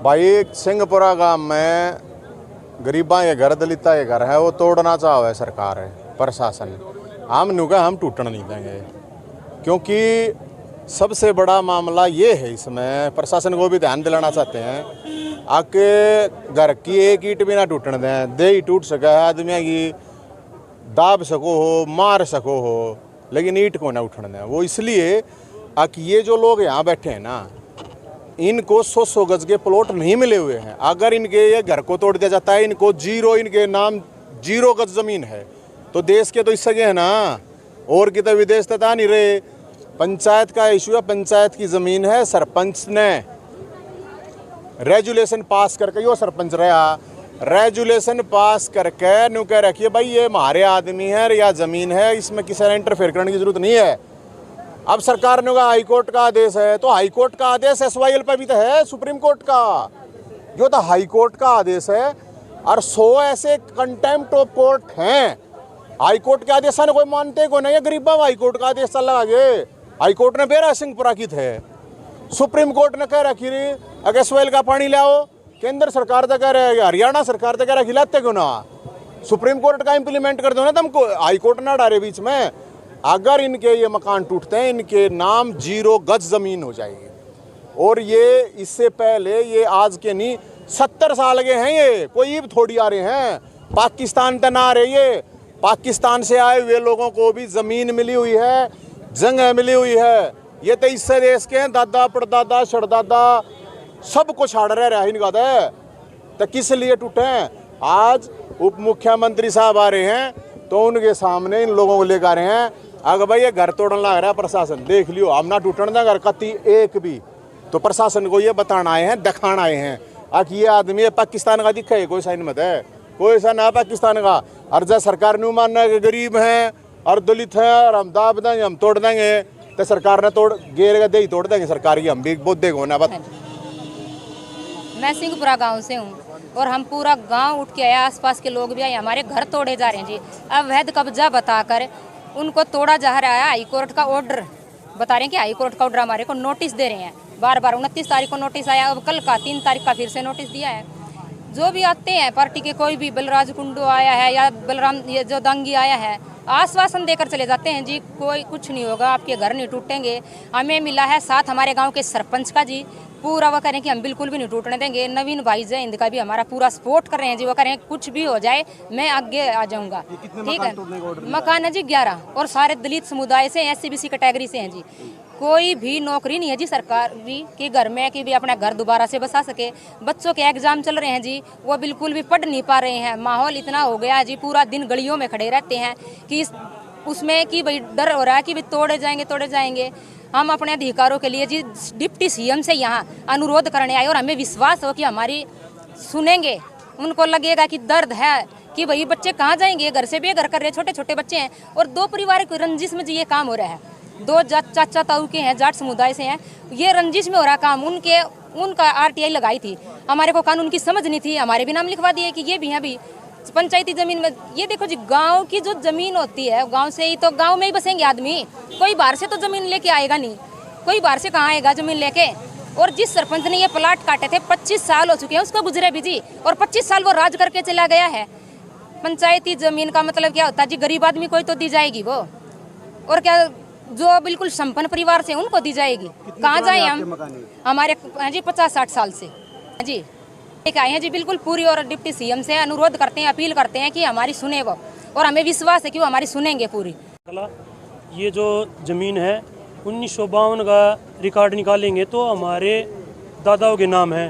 भाई सिंहपुरा गांव में गरीबा के घर दलिता के घर है वो तोड़ना चाहे सरकार है प्रशासन। हम नुका हम टूटने नहीं देंगे, क्योंकि सबसे बड़ा मामला ये है। इसमें प्रशासन को भी ध्यान दिलाना चाहते हैं, आके घर की एक ईंट भी ना टूटने दें। दे ही टूट सका है, आदमी की दाब सको हो, मार सको हो, लेकिन ईंट को ना उठने दें। वो इसलिए आकि ये जो लोग यहाँ बैठे हैं ना, इनको 100 गज के प्लॉट नहीं मिले हुए हैं। अगर इनके ये घर को तोड़ दिया जाता है, इनको इनके नाम 0 गज जमीन है, तो देश के तो इस सके हैं ना, और की तो विदेश तथा नहीं रहे। पंचायत का इशू है, पंचायत की जमीन है, सरपंच ने रेजुलेशन पास करके, यो सरपंच रहा, रेजुलेशन पास करके नु कह रखिए भाई ये हमारे आदमी है या जमीन है, इसमें किसी ने इंटरफेयर करने की जरूरत नहीं है। अब सरकार ने कहा हाई कोर्ट का आदेश है, तो हाई कोर्ट का आदेश SYL पर भी तो है, सुप्रीम कोर्ट का, जो तो हाई कोर्ट का आदेश है। और 100 ऐसे कंटेम्प्ट ऑफ कोर्ट हैं, हाई कोर्ट के आदेश ने कोई मानते को नहीं है। गरीबा हाई कोर्ट का आदेश चल आगे, हाई कोर्ट ने बेरा सिंहपुरा की थे, सुप्रीम कोर्ट ने कह रखी रही अगर SYL का पानी लाओ, केंद्र सरकार तो कह रहे, हरियाणा सरकार तो कह रहा खिलाते क्यों ना, सुप्रीम कोर्ट का इंप्लीमेंट कर दो ना तुमको, हाई कोर्ट ना डाले बीच में। अगर इनके ये मकान टूटते हैं, इनके नाम 0 गज जमीन हो जाएगी। और ये इससे पहले, ये आज के नहीं 70 साल के हैं, ये कोई थोड़ी आ रहे हैं, पाकिस्तान तक ना आ रहे। ये पाकिस्तान से आए हुए लोगों को भी जमीन मिली हुई है, जगह मिली हुई है। ये तो इससे देश के हैं, दादा परदादा शरदादा सब कुछ छाड़ रहे हैं इनका। तो किस लिए टूटे हैं? आज उप मुख्यमंत्री साहब आ रहे हैं, तो उनके सामने इन लोगों को लेकर आ रहे हैं, अगर भाई ये घर तोड़ने लग रहा है प्रशासन, देख लियो हम ना टूटने दें घर कति एक भी। तो प्रशासन को ये बताना आए हैं, दिखाना आए हैं, आखिर ये आदमी पाकिस्तान का दिखा है, कोई साइन मत है, कोई सा ना पाकिस्तान का। और जब सरकार ने मानना है कि गरीब हैं और दलित हैं और हम दाब देंगे, हम तोड़ देंगे, तो सरकार ने तोड़ गेर दे ही तोड़ देंगे सरकार की, हम भी बहुत देखो ना। बता, मैं सिंहपुरा गांव से हूँ और हम पूरा गांव उठ के आए, आसपास के लोग भी आए, हमारे घर तोड़े जा रहे हैं जी। अवैध कब्जा बताकर उनको तोड़ा जा रहा है। हाई कोर्ट का ऑर्डर बता रहे हैं कि हाई कोर्ट का ऑर्डर हमारे को नोटिस दे रहे हैं, बार 29 तारीख को नोटिस आया, अब कल का 3 तारीख का फिर से नोटिस दिया है। जो भी आते हैं पार्टी के, कोई भी बलराज कुंडू आया है या बलराम ये जो दंगी आया है, आश्वासन देकर चले जाते हैं जी कोई कुछ नहीं होगा, आपके घर नहीं टूटेंगे। हमें मिला है साथ हमारे गांव के सरपंच का जी, पूरा वो करें कि हम बिल्कुल भी नहीं टूटने देंगे। नवीन भाई जय हिंद का भी हमारा पूरा सपोर्ट कर रहे हैं जी, वो करें कुछ भी हो जाए मैं आगे आ जाऊंगा। ठीक है, मकान है जी 11 और सारे दलित समुदाय से, SC BC कैटेगरी से हैं जी। कोई भी नौकरी नहीं है जी सरकारी के घर में कि भी अपना घर दोबारा से बसा सके। बच्चों के एग्जाम चल रहे हैं जी, वो बिल्कुल भी पढ़ नहीं पा रहे हैं। माहौल इतना हो गया है जी, पूरा दिन गलियों में खड़े रहते हैं कि उसमें कि भाई डर हो रहा है कि भाई तोड़े जाएंगे। हम अपने अधिकारों के लिए जी डिप्टी CM से यहाँ अनुरोध करने आए और हमें विश्वास हो कि हमारी सुनेंगे। उनको लगेगा कि दर्द है कि भाई बच्चे कहाँ जाएंगे, घर से बेघर कर रहे, छोटे छोटे बच्चे हैं। और 2 परिवार की रंजिश में जी ये काम हो रहा है। 2 चाचा ताऊ के हैं, जाट समुदाय से हैं, ये रंजिश में हो रहा काम। उनका RTI लगाई थी, हमारे को कानून की समझ नहीं थी, हमारे भी नाम लिखवा दिए कि ये भी हैं अभी पंचायती जमीन में। ये देखो जी, गांव की जो जमीन होती है, गांव से ही तो गांव में ही बसेंगे आदमी, कोई बाहर से तो जमीन लेके आएगा नहीं, कोई बाहर से कहाँ आएगा जमीन लेके। और जिस सरपंच ने ये प्लाट काटे थे 25 साल हो चुके हैं उसको गुजरे भी जी, और 25 साल वो राज करके चला गया है। पंचायती जमीन का मतलब क्या होता है जी, गरीब आदमी कोई तो दी जाएगी वो, और क्या जो बिल्कुल संपन्न परिवार से उनको दी जाएगी। कहाँ जाए हम? हमारे जी 50-60 साल से जी आए हैं जी, बिल्कुल पूरी। और डिप्टी CM से अनुरोध करते हैं, अपील करते हैं कि हमारी सुने वो, और हमें विश्वास है कि वो हमारी सुनेंगे पूरी। ये जो ज़मीन है 1952 का रिकॉर्ड निकालेंगे तो हमारे दादाओं के नाम है,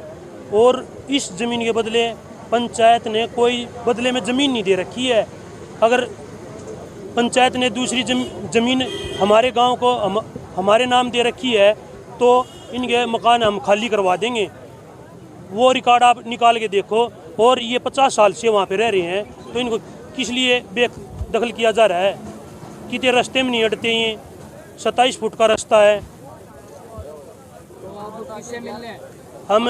और इस ज़मीन के बदले पंचायत ने कोई बदले में ज़मीन नहीं दे रखी है। अगर पंचायत ने दूसरी ज़मीन हमारे गांव को हमारे नाम दे रखी है तो इनके मकान हम खाली करवा देंगे। वो रिकॉर्ड आप निकाल के देखो। और ये 50 साल से वहाँ पे रह रहे हैं, तो इनको किस लिए बेदखल किया जा रहा है? कितने रास्ते में नहीं अटते, ये 27 फुट का रास्ता है। हम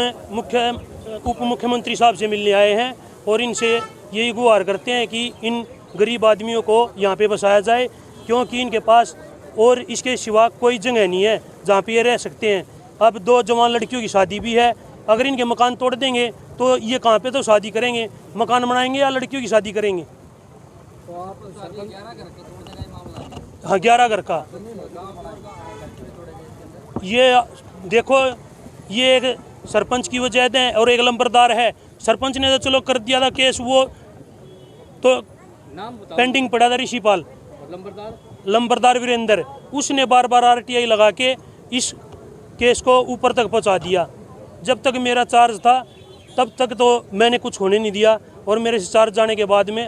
उप मुख्यमंत्री साहब से मिलने आए हैं और इनसे यही गुहार करते हैं कि इन गरीब आदमियों को यहाँ पे बसाया जाए, क्योंकि इनके पास और इसके सिवा कोई जगह नहीं है जहाँ पे ये रह सकते हैं। अब 2 जवान लड़कियों की शादी भी है, अगर इनके मकान तोड़ देंगे तो ये कहाँ पे तो शादी करेंगे, मकान बनाएंगे या लड़कियों की शादी करेंगे। हाँ 11 घर का। ये देखो ये एक सरपंच की वजह है और एक लंबरदार है। सरपंच ने तो चलो कर दिया था केस, वो तो पेंडिंग पड़ा था ऋषिपाल। लंबरदार वीरेंद्र, उसने बार बार RTI लगा के इस केस को ऊपर तक पहुंचा दिया। जब तक मेरा चार्ज था तब तक तो मैंने कुछ होने नहीं दिया, और मेरे चार्ज जाने के बाद में